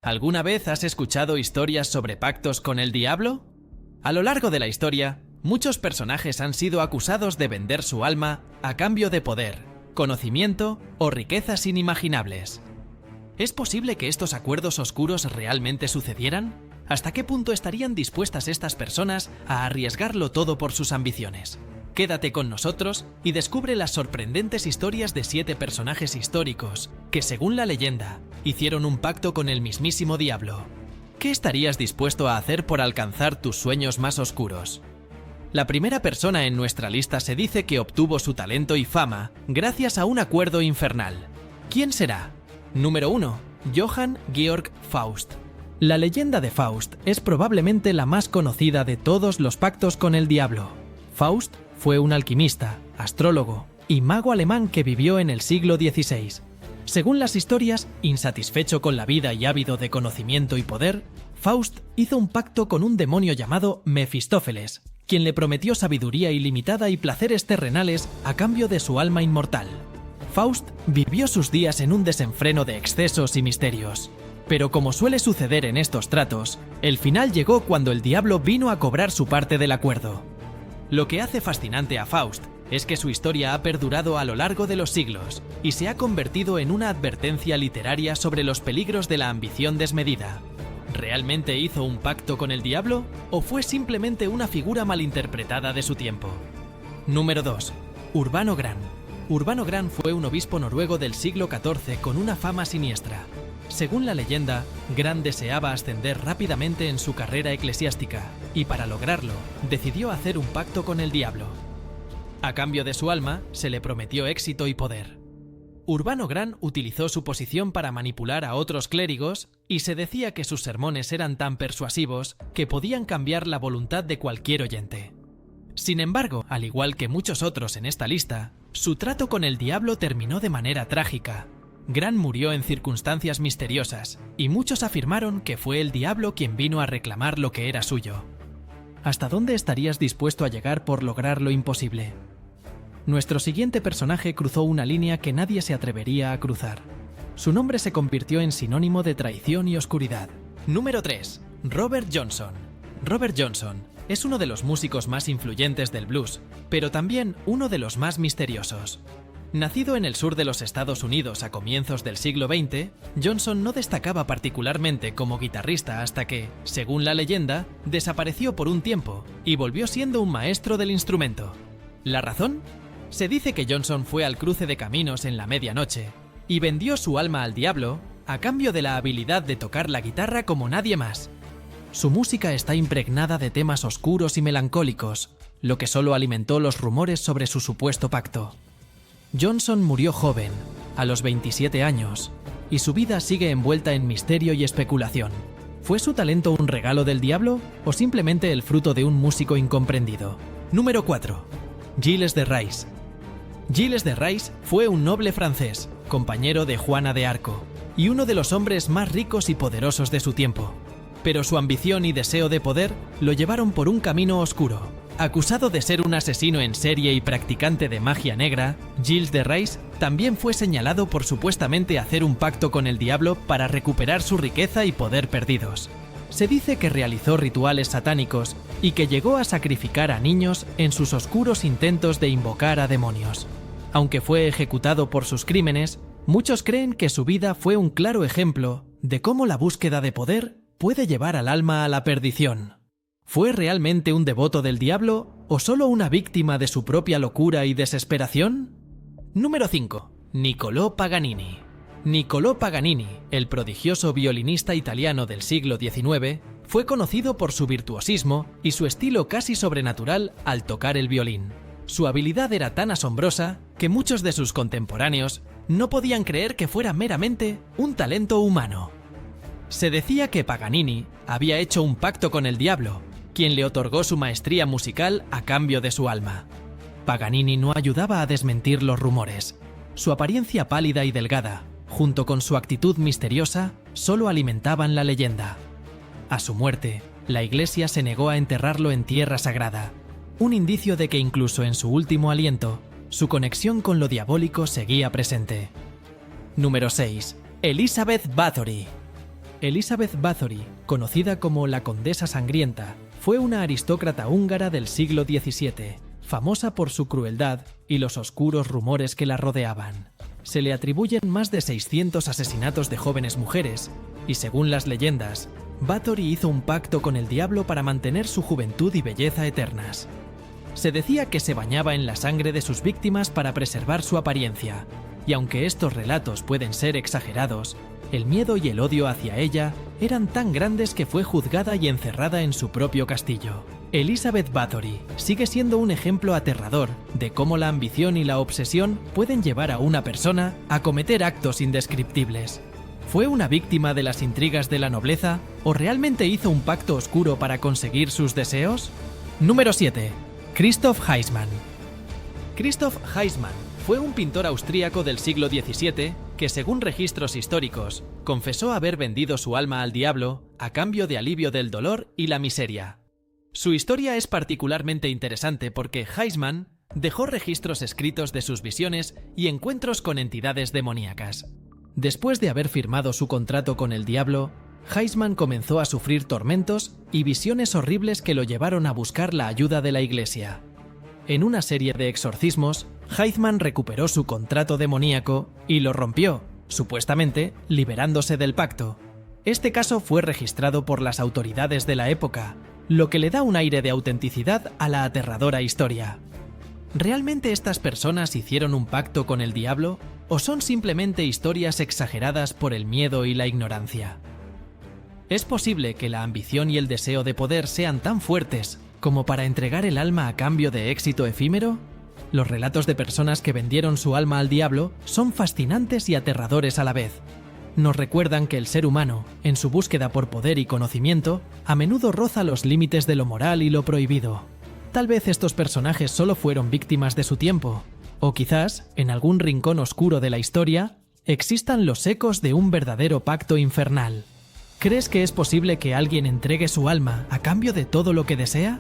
¿Alguna vez has escuchado historias sobre pactos con el diablo? A lo largo de la historia, muchos personajes han sido acusados de vender su alma a cambio de poder, conocimiento o riquezas inimaginables. ¿Es posible que estos acuerdos oscuros realmente sucedieran? ¿Hasta qué punto estarían dispuestas estas personas a arriesgarlo todo por sus ambiciones? Quédate con nosotros y descubre las sorprendentes historias de 7 personajes históricos que, según la leyenda, hicieron un pacto con el mismísimo diablo. ¿Qué estarías dispuesto a hacer por alcanzar tus sueños más oscuros? La primera persona en nuestra lista se dice que obtuvo su talento y fama gracias a un acuerdo infernal. ¿Quién será? Número 1. Johann Georg Faust. La leyenda de Faust es probablemente la más conocida de todos los pactos con el diablo. Faust fue un alquimista, astrólogo y mago alemán que vivió en el siglo XVI. Según las historias, insatisfecho con la vida y ávido de conocimiento y poder, Faust hizo un pacto con un demonio llamado Mefistófeles, quien le prometió sabiduría ilimitada y placeres terrenales a cambio de su alma inmortal. Faust vivió sus días en un desenfreno de excesos y misterios. Pero como suele suceder en estos tratos, el final llegó cuando el diablo vino a cobrar su parte del acuerdo. Lo que hace fascinante a Faust es que su historia ha perdurado a lo largo de los siglos y se ha convertido en una advertencia literaria sobre los peligros de la ambición desmedida. ¿Realmente hizo un pacto con el diablo o fue simplemente una figura malinterpretada de su tiempo? Número 2. Urbano Gran. Urbano Gran fue un obispo noruego del siglo XIV con una fama siniestra. Según la leyenda, Gran deseaba ascender rápidamente en su carrera eclesiástica y para lograrlo decidió hacer un pacto con el diablo. A cambio de su alma, se le prometió éxito y poder. Urbano Gran utilizó su posición para manipular a otros clérigos y se decía que sus sermones eran tan persuasivos que podían cambiar la voluntad de cualquier oyente. Sin embargo, al igual que muchos otros en esta lista, su trato con el diablo terminó de manera trágica. Gran murió en circunstancias misteriosas, y muchos afirmaron que fue el diablo quien vino a reclamar lo que era suyo. ¿Hasta dónde estarías dispuesto a llegar por lograr lo imposible? Nuestro siguiente personaje cruzó una línea que nadie se atrevería a cruzar. Su nombre se convirtió en sinónimo de traición y oscuridad. Número 3. Robert Johnson. Robert Johnson es uno de los músicos más influyentes del blues, pero también uno de los más misteriosos. Nacido en el sur de los Estados Unidos a comienzos del siglo XX, Johnson no destacaba particularmente como guitarrista hasta que, según la leyenda, desapareció por un tiempo y volvió siendo un maestro del instrumento. ¿La razón? Se dice que Johnson fue al cruce de caminos en la medianoche y vendió su alma al diablo a cambio de la habilidad de tocar la guitarra como nadie más. Su música está impregnada de temas oscuros y melancólicos, lo que solo alimentó los rumores sobre su supuesto pacto. Johnson murió joven, a los 27 años, y su vida sigue envuelta en misterio y especulación. ¿Fue su talento un regalo del diablo o simplemente el fruto de un músico incomprendido? Número 4. Gilles de Rais. Gilles de Rais fue un noble francés, compañero de Juana de Arco, y uno de los hombres más ricos y poderosos de su tiempo. Pero su ambición y deseo de poder lo llevaron por un camino oscuro. Acusado de ser un asesino en serie y practicante de magia negra, Gilles de Rais también fue señalado por supuestamente hacer un pacto con el diablo para recuperar su riqueza y poder perdidos. Se dice que realizó rituales satánicos y que llegó a sacrificar a niños en sus oscuros intentos de invocar a demonios. Aunque fue ejecutado por sus crímenes, muchos creen que su vida fue un claro ejemplo de cómo la búsqueda de poder puede llevar al alma a la perdición. ¿Fue realmente un devoto del diablo o solo una víctima de su propia locura y desesperación? Número 5. Niccolò Paganini. Niccolò Paganini, el prodigioso violinista italiano del siglo XIX, fue conocido por su virtuosismo y su estilo casi sobrenatural al tocar el violín. Su habilidad era tan asombrosa que muchos de sus contemporáneos no podían creer que fuera meramente un talento humano. Se decía que Paganini había hecho un pacto con el diablo, quien le otorgó su maestría musical a cambio de su alma. Paganini no ayudaba a desmentir los rumores. Su apariencia pálida y delgada, junto con su actitud misteriosa, solo alimentaban la leyenda. A su muerte, la Iglesia se negó a enterrarlo en tierra sagrada, un indicio de que incluso en su último aliento, su conexión con lo diabólico seguía presente. Número 6. Elizabeth Bathory. Elizabeth Bathory, conocida como la Condesa Sangrienta, fue una aristócrata húngara del siglo XVII, famosa por su crueldad y los oscuros rumores que la rodeaban. Se le atribuyen más de 600 asesinatos de jóvenes mujeres, y según las leyendas, Bathory hizo un pacto con el diablo para mantener su juventud y belleza eternas. Se decía que se bañaba en la sangre de sus víctimas para preservar su apariencia, y aunque estos relatos pueden ser exagerados, el miedo y el odio hacia ella eran tan grandes que fue juzgada y encerrada en su propio castillo. Elizabeth Bathory sigue siendo un ejemplo aterrador de cómo la ambición y la obsesión pueden llevar a una persona a cometer actos indescriptibles. ¿Fue una víctima de las intrigas de la nobleza o realmente hizo un pacto oscuro para conseguir sus deseos? Número 7. Christoph Heismann. Christoph Heismann fue un pintor austríaco del siglo XVII que, según registros históricos, confesó haber vendido su alma al diablo a cambio de alivio del dolor y la miseria. Su historia es particularmente interesante porque Heismann dejó registros escritos de sus visiones y encuentros con entidades demoníacas. Después de haber firmado su contrato con el diablo, Heismann comenzó a sufrir tormentos y visiones horribles que lo llevaron a buscar la ayuda de la Iglesia. En una serie de exorcismos, Heismann recuperó su contrato demoníaco y lo rompió, supuestamente liberándose del pacto. Este caso fue registrado por las autoridades de la época, lo que le da un aire de autenticidad a la aterradora historia. ¿Realmente estas personas hicieron un pacto con el diablo o son simplemente historias exageradas por el miedo y la ignorancia? ¿Es posible que la ambición y el deseo de poder sean tan fuertes como para entregar el alma a cambio de éxito efímero? Los relatos de personas que vendieron su alma al diablo son fascinantes y aterradores a la vez. Nos recuerdan que el ser humano, en su búsqueda por poder y conocimiento, a menudo roza los límites de lo moral y lo prohibido. Tal vez estos personajes solo fueron víctimas de su tiempo, o quizás, en algún rincón oscuro de la historia, existan los ecos de un verdadero pacto infernal. ¿Crees que es posible que alguien entregue su alma a cambio de todo lo que desea?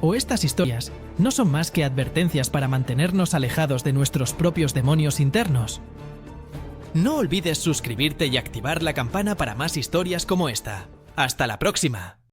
¿O estas historias no son más que advertencias para mantenernos alejados de nuestros propios demonios internos? No olvides suscribirte y activar la campana para más historias como esta. ¡Hasta la próxima!